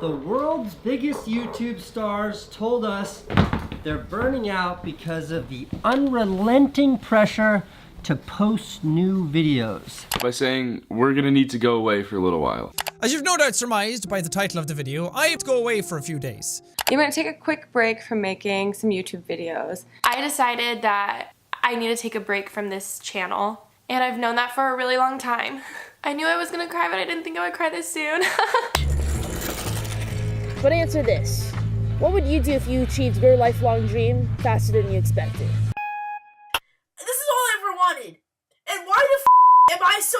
The world's biggest YouTube stars told us they're burning out because of the unrelenting pressure to post new videos. By saying, we're gonna need to go away for a little while. As you've no doubt surmised by the title of the video, I have to go away for a few days. I'm gonna take a quick break from making some YouTube videos. I decided that I need to take a break from this channel, and I've known that for a really long time. I knew I was gonna cry, but I didn't think I would cry this soon. But answer this. What would you do if you achieved your lifelong dream faster than you expected? This is all I ever wanted. And why the am I so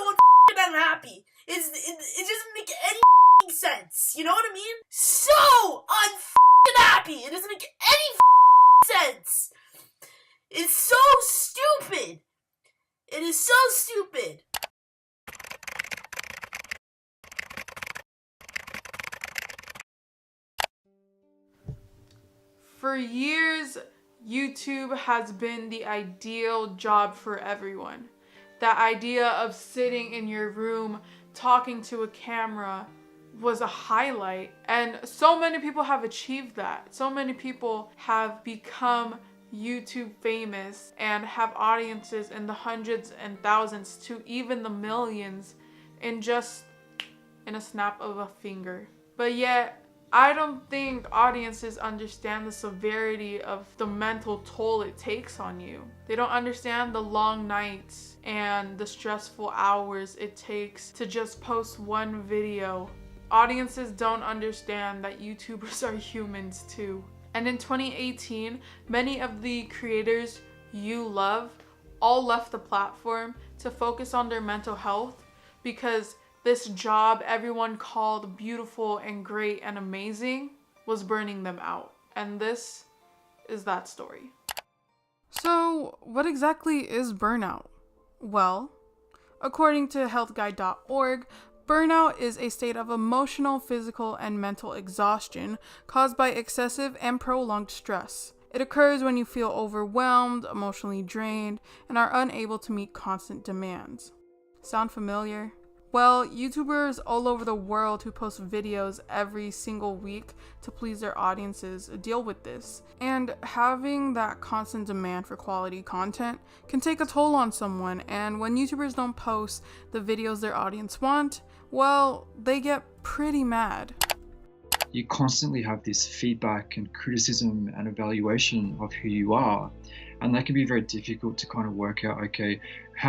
unhappy? It doesn't make any sense. You know what I mean? So unhappy. It doesn't make any sense. It's so stupid. It is so stupid. For years, YouTube has been the ideal job for everyone. That idea of sitting in your room talking to a camera was a highlight, and so many people have achieved that. So many people have become YouTube famous and have audiences in the hundreds and thousands to even the millions in a snap of a finger. But yet, I don't think audiences understand the severity of the mental toll it takes on you. They don't understand the long nights and the stressful hours it takes to just post one video. Audiences don't understand that YouTubers are humans too. And in 2018, many of the creators you love all left the platform to focus on their mental health because this job everyone called beautiful and great and amazing was burning them out. And this is that story. So, what exactly is burnout? Well, according to healthguide.org, burnout is a state of emotional, physical, and mental exhaustion caused by excessive and prolonged stress. It occurs when you feel overwhelmed, emotionally drained, and are unable to meet constant demands. Sound familiar? Well, YouTubers all over the world who post videos every single week to please their audiences deal with this. And having that constant demand for quality content can take a toll on someone, and when YouTubers don't post the videos their audience want, well, they get pretty mad. You constantly have this feedback and criticism and evaluation of who you are, and that can be very difficult to kind of work out, okay,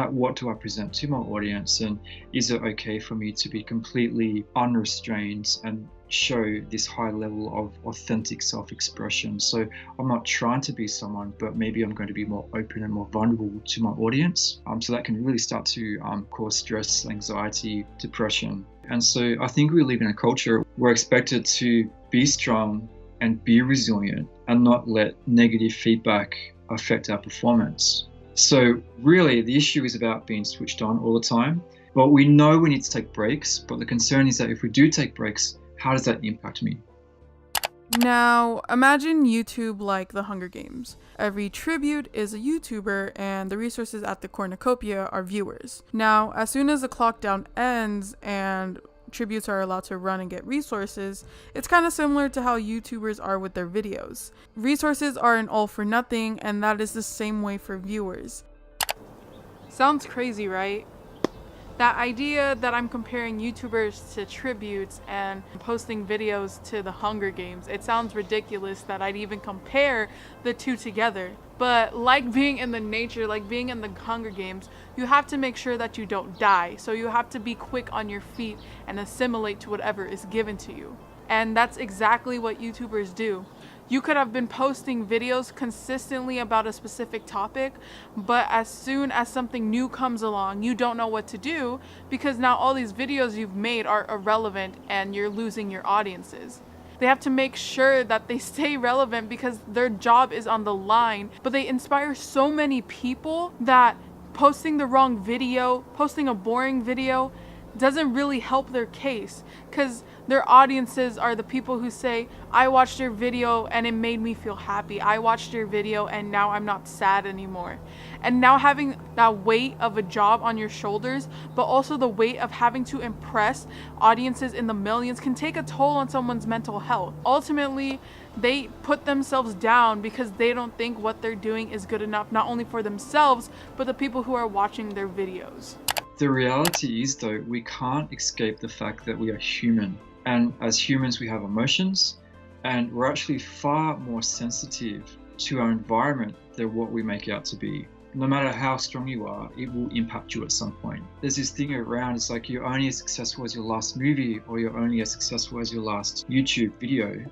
what do I present to my audience, and is it okay for me to be completely unrestrained and show this high level of authentic self-expression? So I'm not trying to be someone, but maybe I'm going to be more open and more vulnerable to my audience. So that can really start to cause stress, anxiety, depression. And so I think we live in a culture where we're expected to be strong and be resilient and not let negative feedback affect our performance. So really the issue is about being switched on all the time. But we know we need to take breaks, but the concern is that if we do take breaks, how does that impact me? Now, imagine YouTube like the Hunger Games. Every tribute is a YouTuber, and the resources at the cornucopia are viewers. Now, as soon as the clock down ends and tributes are allowed to run and get resources, it's kind of similar to how YouTubers are with their videos. Resources are an all for nothing, and that is the same way for viewers. Sounds crazy, right? That idea that I'm comparing YouTubers to tributes and posting videos to the Hunger Games, it sounds ridiculous that I'd even compare the two together. But like being in the nature, like being in the Hunger Games, you have to make sure that you don't die. So you have to be quick on your feet and assimilate to whatever is given to you. And that's exactly what YouTubers do. You could have been posting videos consistently about a specific topic, but as soon as something new comes along, you don't know what to do because now all these videos you've made are irrelevant and you're losing your audiences. They have to make sure that they stay relevant because their job is on the line, but they inspire so many people that posting the wrong video, posting a boring video, doesn't really help their case, because their audiences are the people who say, I watched your video and it made me feel happy. I watched your video and now I'm not sad anymore. And now having that weight of a job on your shoulders, but also the weight of having to impress audiences in the millions, can take a toll on someone's mental health. Ultimately, they put themselves down because they don't think what they're doing is good enough, not only for themselves, but the people who are watching their videos. The reality is, though, we can't escape the fact that we are human. And as humans, we have emotions, and we're actually far more sensitive to our environment than what we make out to be. No matter how strong you are, it will impact you at some point. There's this thing around, it's like you're only as successful as your last movie, or you're only as successful as your last YouTube video.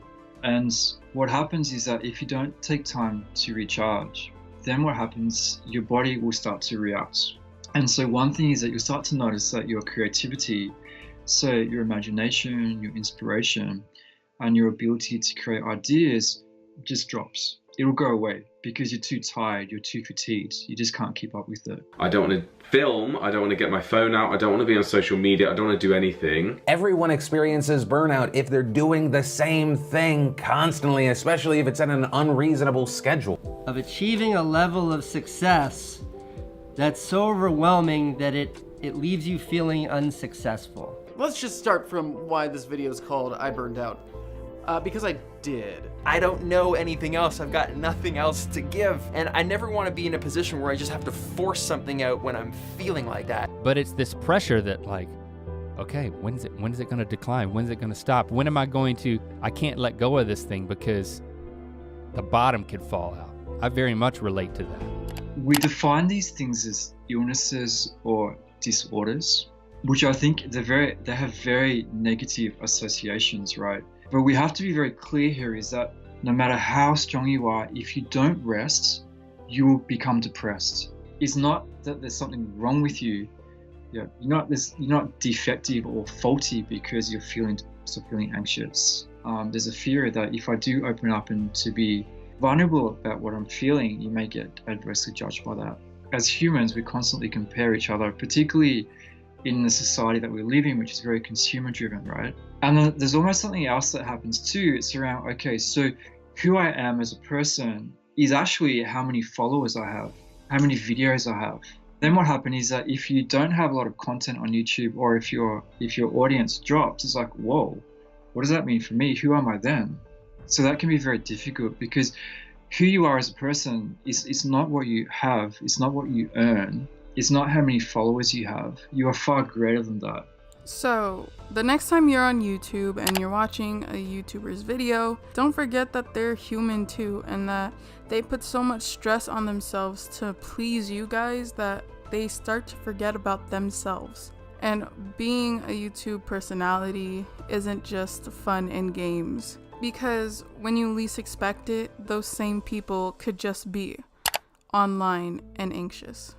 And what happens is that if you don't take time to recharge, then what happens, your body will start to react. And so one thing is that you'll start to notice that your creativity, so your imagination, your inspiration, and your ability to create ideas just drops. It'll go away because you're too tired, you're too fatigued, you just can't keep up with it. I don't want to film, I don't want to get my phone out, I don't want to be on social media, I don't want to do anything. Everyone experiences burnout if they're doing the same thing constantly, especially if it's at an unreasonable schedule. Of achieving a level of success that's so overwhelming that it leaves you feeling unsuccessful. Let's just start from why this video is called I Burned Out. Because I did. I don't know anything else. I've got nothing else to give. And I never want to be in a position where I just have to force something out when I'm feeling like that. But it's this pressure that, like, okay, when is it gonna decline? When's it gonna stop? When am I going to, I can't let go of this thing because the bottom could fall out. I very much relate to that. We define these things as illnesses or disorders, which I think they have very negative associations, right? But we have to be very clear here is that no matter how strong you are, if you don't rest, you will become depressed. It's not that there's something wrong with you. You're not defective or faulty because you're feeling anxious. There's a fear that if I do open up and to be vulnerable about what I'm feeling, you may get adversely judged by that. As humans, we constantly compare each other, particularly in the society that we live in, which is very consumer driven, right? And then there's almost something else that happens too. It's around, okay, so who I am as a person is actually how many followers I have, how many videos I have. Then what happens is that if you don't have a lot of content on YouTube, or if your audience drops, it's like, whoa, what does that mean for me? Who am I then? So that can be very difficult because who you are as a person is not what you have, it's not what you earn, it's not how many followers you have. You are far greater than that. So, the next time you're on YouTube and you're watching a YouTuber's video, don't forget that they're human too, and that they put so much stress on themselves to please you guys that they start to forget about themselves. And being a YouTube personality isn't just fun and games, because when you least expect it, those same people could just be online and anxious.